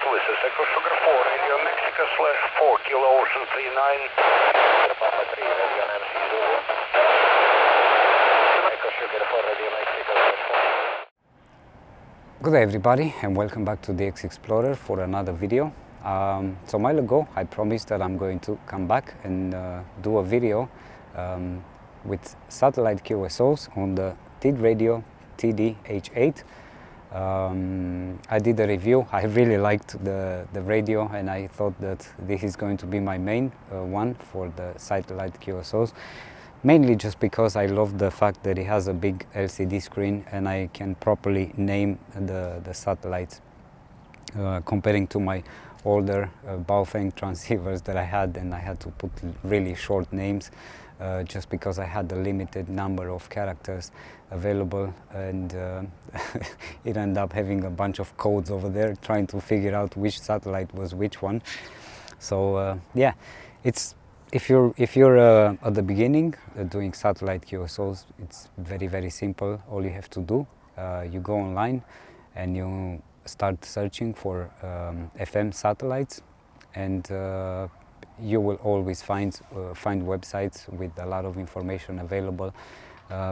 ISS, Echo Sugar 4, Radio Mexico /4, Kilo Ocean 39. Papa 3, Radio MC Zulu. Echo Sugar 4, Radio Mexico /4. Good day everybody, and welcome back to DX Explorer for another video. So a while ago I promised that I'm going to come back and do a video with satellite QSOs on the TIDRADIO TD-H8. I did a review. I really liked the radio, and I thought that this is going to be my main one for the satellite QSOs, mainly just because I love the fact that it has a big LCD screen and I can properly name the satellites, comparing to my older Baofeng transceivers that I had, and I had to put really short names just because I had a limited number of characters available, and it ended up having a bunch of codes over there trying to figure out which satellite was which one. So yeah, it's if you're at the beginning doing satellite QSOs, it's very simple. All you have to do, you go online and you start searching for FM satellites, and you will always find websites with a lot of information available.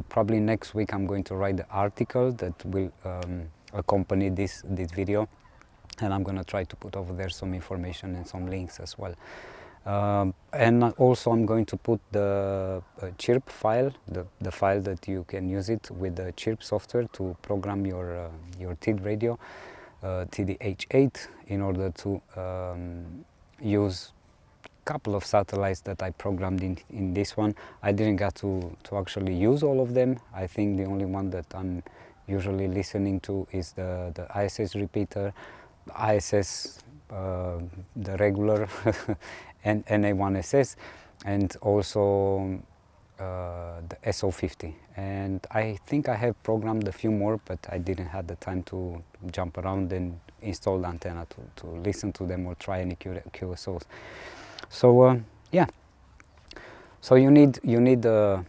Probably next week I'm going to write the article that will accompany this video, and I'm going to try to put over there some information and some links as well. And also I'm going to put the chirp file, the file that you can use it with the chirp software to program your TIDRADIO TD-H8 in order to use couple of satellites that I programmed in this one. I didn't get to actually use all of them. I think the only one that I'm usually listening to is the ISS repeater, ISS, the regular and NA1SS, and also the SO50. And I think I have programmed a few more, but I didn't have the time to jump around and install the antenna to listen to them or try any QSOs. So yeah, so you need a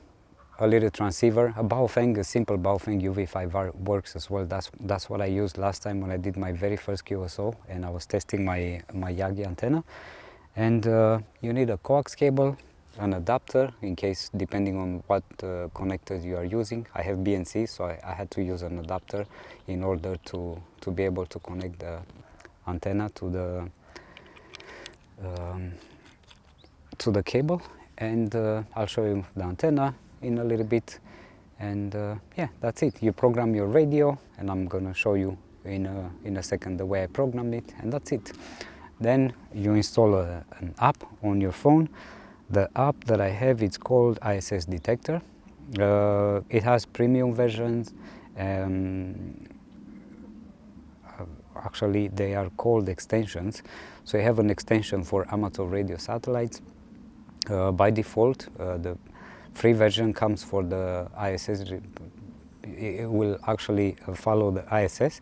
little transceiver. A Baofeng, a simple Baofeng UV5R works as well. That's what I used last time when I did my very first QSO and I was testing my Yagi antenna. And you need a coax cable, an adapter in case, depending on what connectors you are using. I have BNC, so I had to use an adapter in order to be able to connect the antenna to the cable. And I'll show you the antenna in a little bit, and yeah, that's it. You program your radio, and I'm gonna show you in a second the way I programmed it, and that's it. Then you install an app on your phone. The app that I have, it's called ISS Detector. It has premium versions. Actually, they are called extensions. So you have an extension for amateur radio satellites. By default, the free version comes for the ISS. It will actually follow the ISS,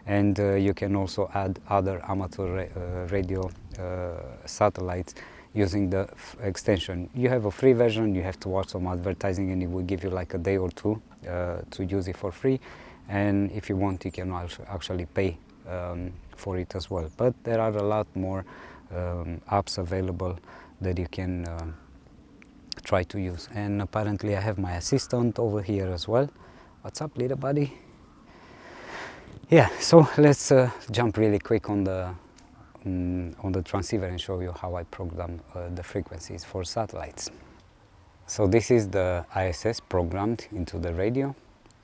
and you can also add other amateur radio satellites using the extension. You have a free version, you have to watch some advertising, and it will give you like a day or two to use it for free. And if you want, you can actually pay for it as well. But there are a lot more apps available that you can try to use. And apparently I have my assistant over here as well. What's up, little buddy? Yeah, so let's jump really quick on the transceiver and show you how I program the frequencies for satellites. So this is the ISS programmed into the radio.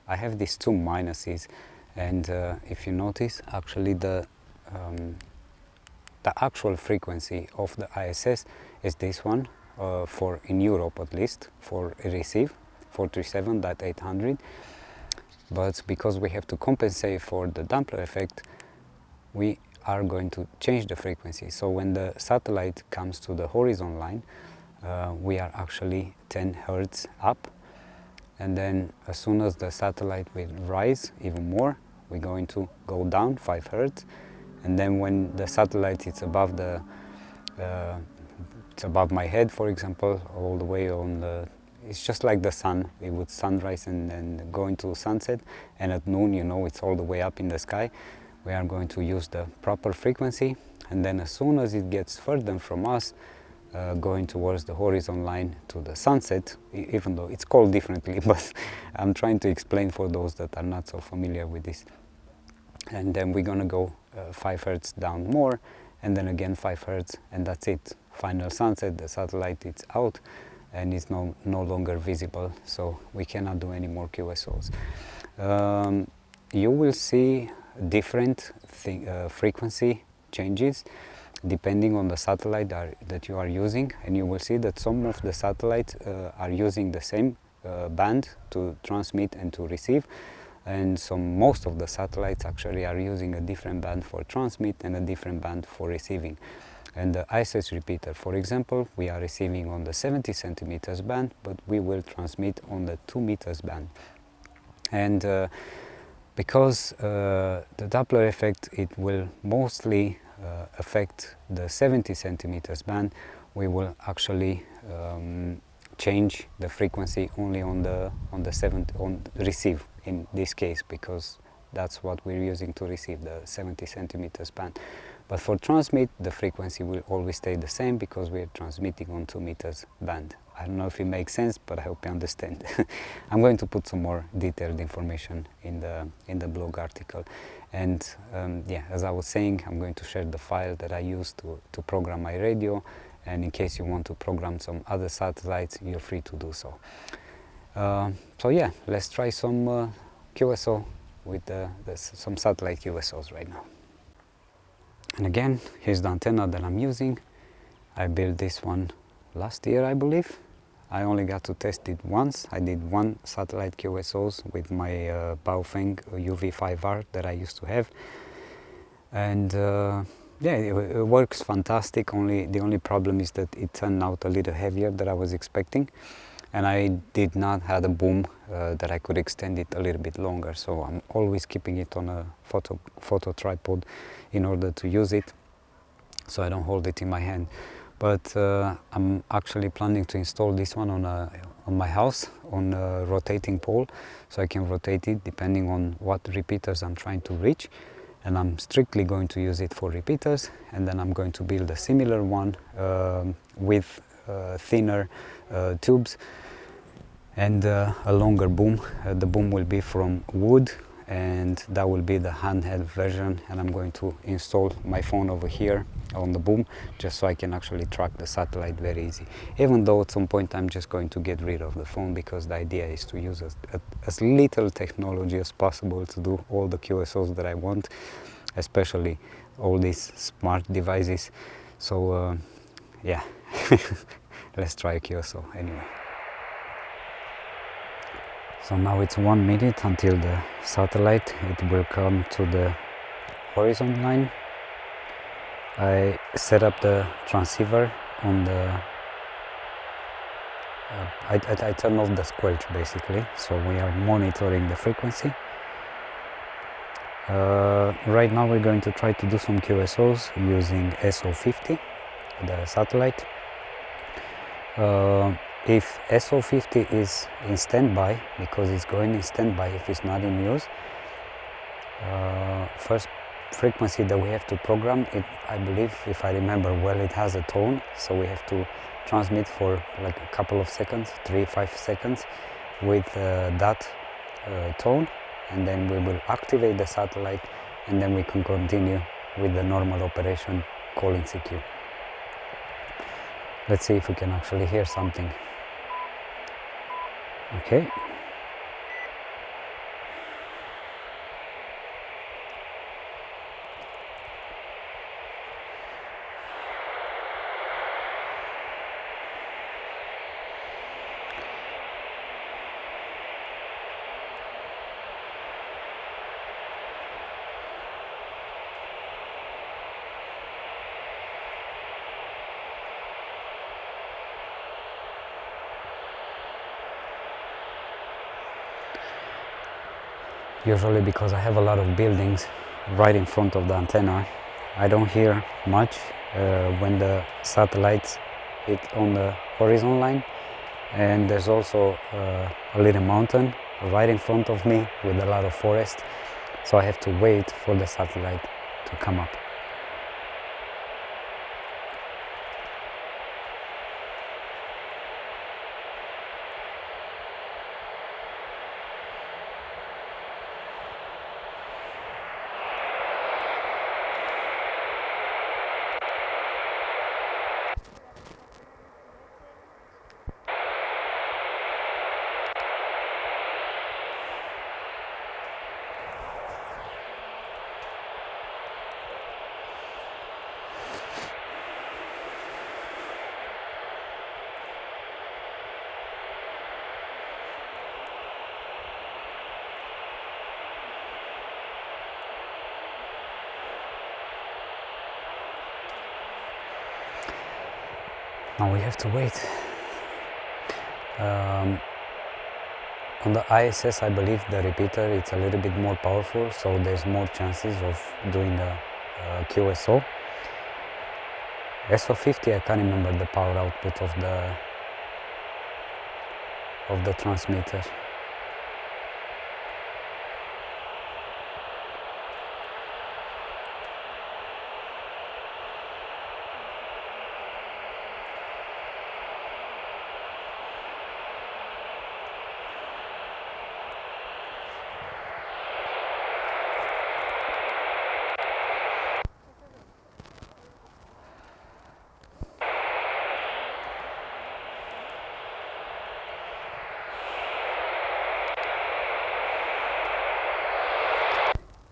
I have these two minuses, and if you notice, actually the actual frequency of the ISS is this one, for in Europe at least, for receive 437.800. But because we have to compensate for the doppler effect, we are going to change the frequency. So when the satellite comes to the horizon line, we are actually 10 Hertz up, and then as soon as the satellite will rise even more, we're going to go down 5 Hertz. And then when the satellite is above it's above my head, for example, all the way on the, it's just like the sun. It would sunrise and go into sunset, and at noon, you know, it's all the way up in the sky. we are going to use the proper frequency, and then as soon as it gets further from us, going towards the horizon line to the sunset, even though it's called differently, but I'm trying to explain for those that are not so familiar with this. And then we're gonna go 5 Hertz down more, and then again 5 Hertz, and that's it. Final sunset, the satellite is out, and it's no longer visible, so we cannot do any more QSOs. You will see different frequency changes depending on the satellite that you are using, and you will see that some of the satellites are using the same band to transmit and to receive, and most of the satellites actually are using a different band for transmit and a different band for receiving. And the ISS repeater, for example, we are receiving on the 70 centimeters band, but we will transmit on the 2 meters band. And because the Doppler effect, it will mostly affect the 70 centimeters band, we will actually change the frequency only on the receive in this case, because that's what we're using to receive, the 70 centimeters band. But for transmit, the frequency will always stay the same because we're transmitting on 2 meters band. I don't know if it makes sense, but I hope you understand. I'm going to put some more detailed information in the blog article. And yeah, as I was saying, I'm going to share the file that I use to program my radio. And in case you want to program some other satellites, you're free to do so. So yeah, let's try some QSO with some satellite QSOs right now. And again, here's the antenna that I'm using. I built this one last year, I believe. I only got to test it once. I did 1 satellite QSOs with my Baofeng UV5R that I used to have. And yeah, it works fantastic. The only problem is that it turned out a little heavier than I was expecting. And I did not have a boom that I could extend it a little bit longer. So I'm always keeping it on a photo tripod in order to use it, so I don't hold it in my hand. But I'm actually planning to install this one on my house on a rotating pole, so I can rotate it depending on what repeaters I'm trying to reach. And I'm strictly going to use it for repeaters, and then I'm going to build a similar one with thinner tubes and a longer boom. The boom will be from wood, and that will be the handheld version, and I'm going to install my phone over here on the boom just so I can actually track the satellite very easy. Even though at some point I'm just going to get rid of the phone, because the idea is to use as little technology as possible to do all the QSOs that I want, especially all these smart devices. So yeah, let's try a QSO anyway. So now it's 1 minute until the satellite will come to the horizon line. I set up the transceiver on the I turn off the squelch basically, so we are monitoring the frequency. Right now we're going to try to do some QSOs using SO50, the satellite. If SO50 is in standby, because it's going in standby if it's not in use, first frequency that we have to program, I believe, if I remember well, it has a tone, so we have to transmit for like a couple of seconds, 3-5 seconds with that tone, and then we will activate the satellite, and then we can continue with the normal operation calling CQ. Let's see if we can actually hear something. Okay. Usually, because I have a lot of buildings right in front of the antenna, I don't hear much when the satellites hit on the horizon line. And there's also a little mountain right in front of me with a lot of forest. so I have to wait for the satellite to come up. Now we have to wait. On the ISS, I believe the repeater is a little bit more powerful, so there's more chances of doing a QSO. SO50, I can't remember the power output of the transmitter.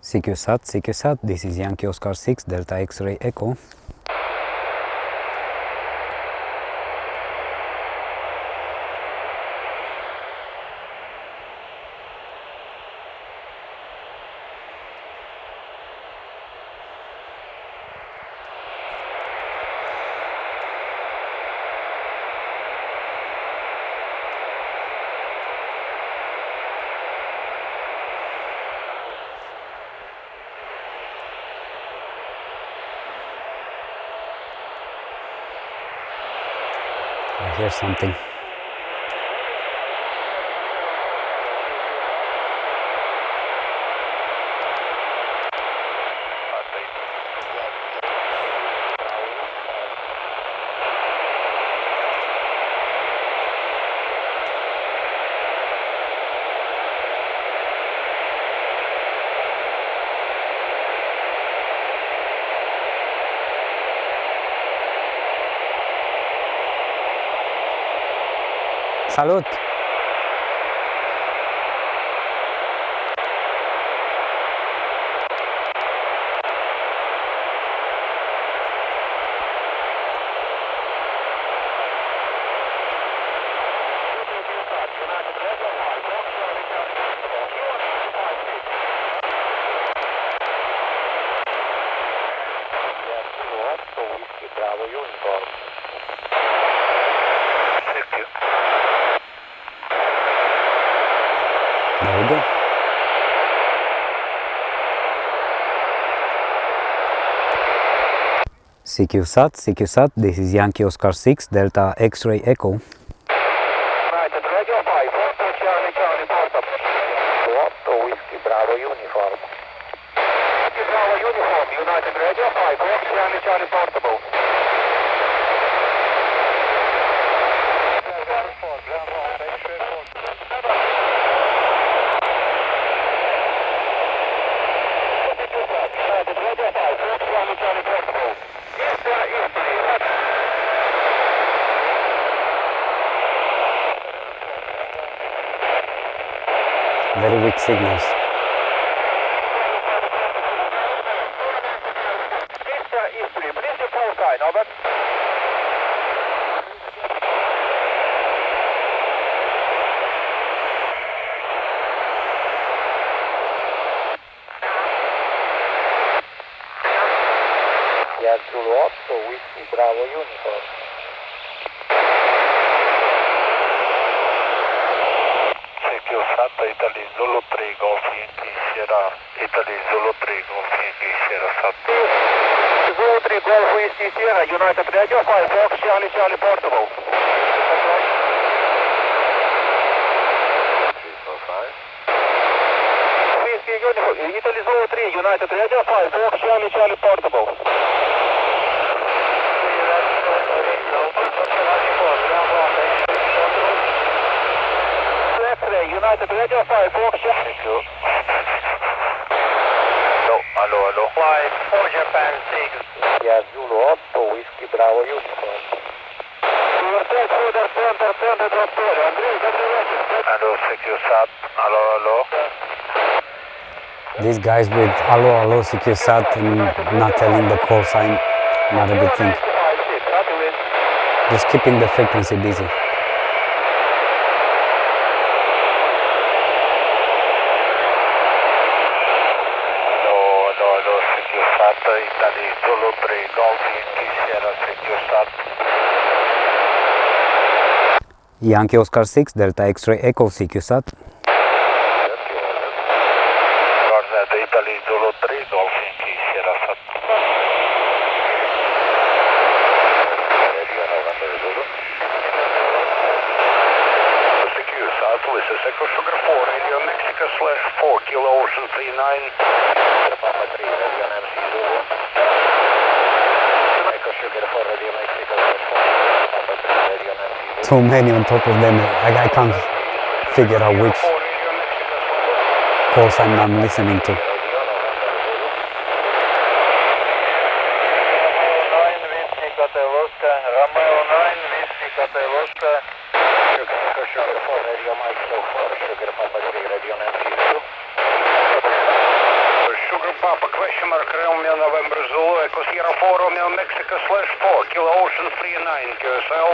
CQSat, this is Yankee Oscar 6, Delta X-ray Echo. I hear something. Salut! There we go. CQSat, this is Yankee Oscar 6, Delta X-ray Echo. United Radio 5, Foxtrot Charlie Charlie portable. 8 Whiskey Bravo uniform. Whiskey Bravo uniform, United Radio 5, Foxtrot Charlie Charlie portable. Very weak signals. Zulu 8 Whiskey Bravo uniform. CQSat Italy Zulu 3 Golf Yankee Sierra. Italy Zulu 3 Golf Yankee Sierra Sat. Zulu 3 Golf Whiskey Sierra, United Radio 5 Fox Charlie Charlie portable. Whiskey Italy Zulu 3, United Radio 5, Fox Charlie Charlie Portable. X-ray, United Radio 5, Fox Charlie. Thank you. Allo. Flight 4 Japan 6. Yeah, Zulu 8, Whiskey Bravo Uniform. Allo, secure sat. Allo. These guys with allo secure sat and not telling the call sign, not a good thing. Just keeping the frequency busy. Allo, secure sat. Italy Zulu 3, Golf Yankee Sierra, secure sat. Yankee Oscar 6, Delta X-ray Echo CQSAT. Italy Zulu 3, Golf Yankee Sierra sat. Radio November Zulu. Secure Southwest Echo Sugar 4, Radio Mexico /4, Kilo Ocean 39. Papa 3, Radio MC Zulu. Echo Sugar 4, Radio Mexico /4, Papa 3, Radio MC Zulu. Too many on top of them. I can't figure out which call sign I'm listening to. Romeo 9, Whiskey Catalosca. Sugar 4, Radio Mike 4, Sugar Papa 3, Radio MC Zulu. Sugar Papa, question mark, Romeo November Zulu, Echo Sierra 4, Romeo Mexico /4, Kilo Ocean 39, QSL.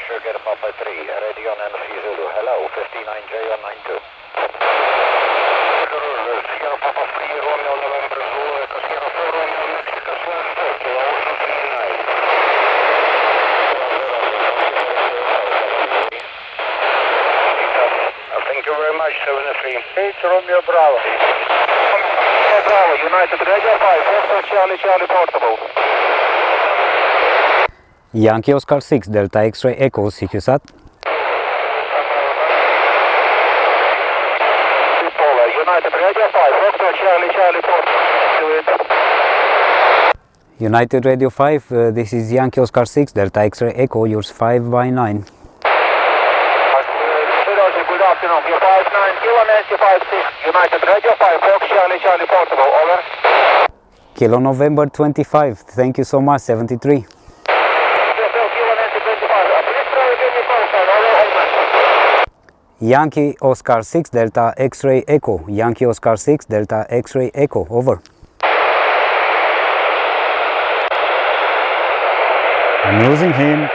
Sugar Papa 3, Radio MC Zulu. Hello, 59J on 92. Sierra Papa 3, Romeo November Zulu, Echo Sierra 4, Romeo Mexico /4, Kilo Ocean 39. Thank you very much, 73. H Romeo Bravo. Bravo, United Radio 5, Fox Charlie Charlie Portable. Yankee Oscar 6, Delta X-ray Echo CQSAT. United Radio 5, Fox Charlie Charlie Portable. United Radio 5, this is Yankee Oscar 6, Delta X-ray Echo, yours 5 by 9. Good afternoon, Q 59, Kilo Nancy 56, United Radio 5, Fox Charlie Charlie Portable, over. Kilo November 25, thank you so much, 73. Yankee Oscar 6, Delta X-ray Echo, Yankee Oscar 6, Delta X-ray Echo, over. I'm losing him.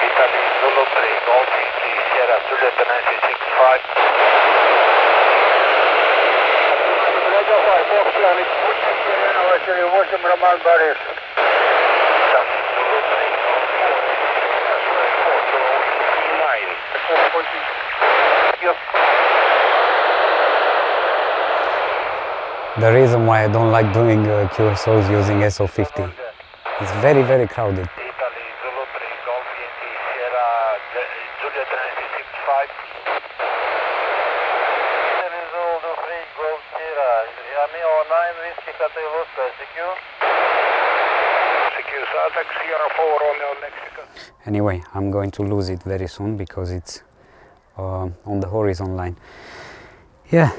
Italy Zulu 3, Golf Yankee Sierra, Juliet 965. Radio 5, Fox Charlie. 8 Роман Борис. Zulu 3, Golf 4, The reason why I don't like doing QSOs using SO50. It's very, very crowded. Italy Zulu 3, Golf Yankee Sierra, Juliet 965. Italy Zulu 3, Golf Sierra, Romeo 9, Whiskey Catalosca, secure. Secure Satex, Sierra 4, Romeo Mexico. Anyway, I'm going to lose it very soon because it's on the horizon line. Yeah.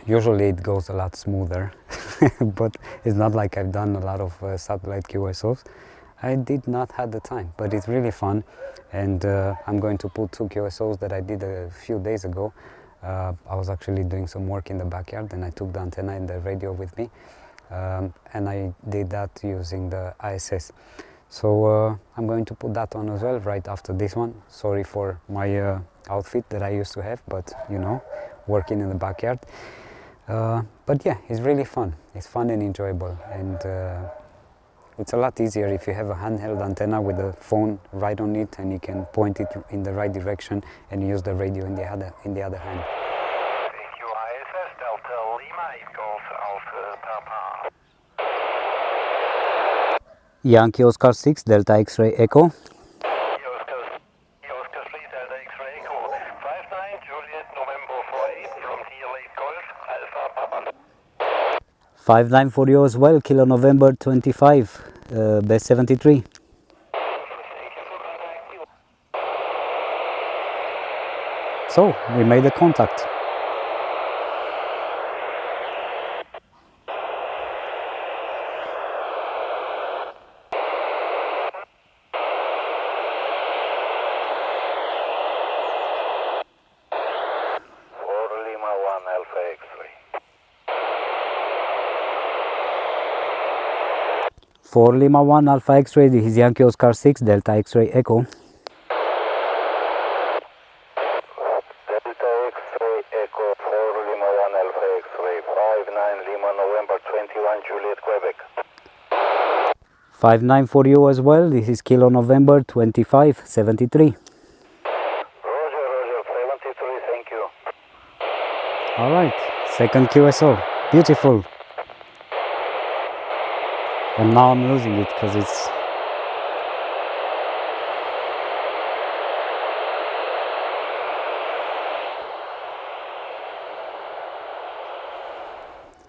Usually it goes a lot smoother, but it's not like I've done a lot of satellite QSOs. I did not have the time, but it's really fun, and I'm going to put 2 QSOs that I did a few days ago. I was actually doing some work in the backyard, and I took the antenna and the radio with me, and I did that using the ISS. So I'm going to put that on as well right after this one. Sorry for my outfit that I used to have, but you know, working in the backyard. But yeah, it's really fun. It's fun and enjoyable, and it's a lot easier if you have a handheld antenna with a phone right on it, and you can point it in the right direction and use the radio in the other hand. Thank you, ISS Delta Lima, Golf Alpha Papa. Yankee Oscar 6 Delta X-ray Echo. Oscar 3 Delta X-ray Echo. 59 Juliet November 48 from TLA Golf Alpha Papa. 59 for you as well, Kilo November 25, base 73. So, we made a contact. Lima 1 Alpha X-ray. 4 Lima 1 Alpha X-ray, this is Yankee Oscar 6 Delta X-ray Echo. Delta X-ray Echo 4 Lima 1 Alpha X-ray 59 Lima November 21 Juliet Quebec. 59 for you as well, this is Kilo November 25, 73. Roger, 73, thank you. Alright, second QSO, beautiful. And now I'm losing it because it's...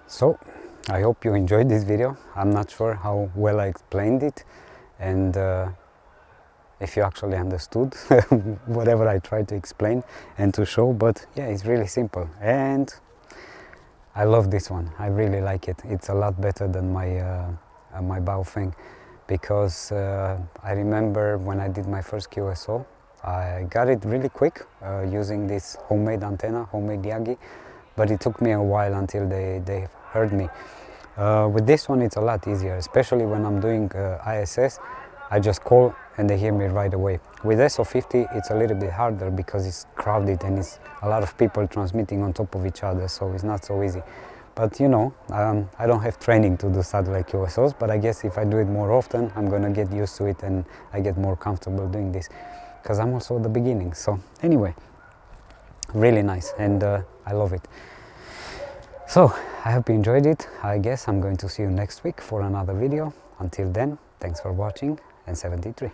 So, I hope you enjoyed this video. I'm not sure how well I explained it and if you actually understood whatever I tried to explain and to show, but yeah, it's really simple and I love this one. I really like it. It's a lot better than my Baofeng because I remember when I did my first QSO, I got it really quick using this homemade antenna, homemade Yagi, but it took me a while until they heard me. With this one it's a lot easier, especially when I'm doing ISS. I just call and they hear me right away. With SO50 it's a little bit harder because it's crowded and it's a lot of people transmitting on top of each other, so it's not so easy. But you know, I don't have training to do satellite QSOs, but I guess if I do it more often I'm gonna get used to it and I get more comfortable doing this because I'm also at the beginning. So anyway, really nice and I love it. So I hope you enjoyed it. I guess I'm going to see you next week for another video. Until then, thanks for watching and 73.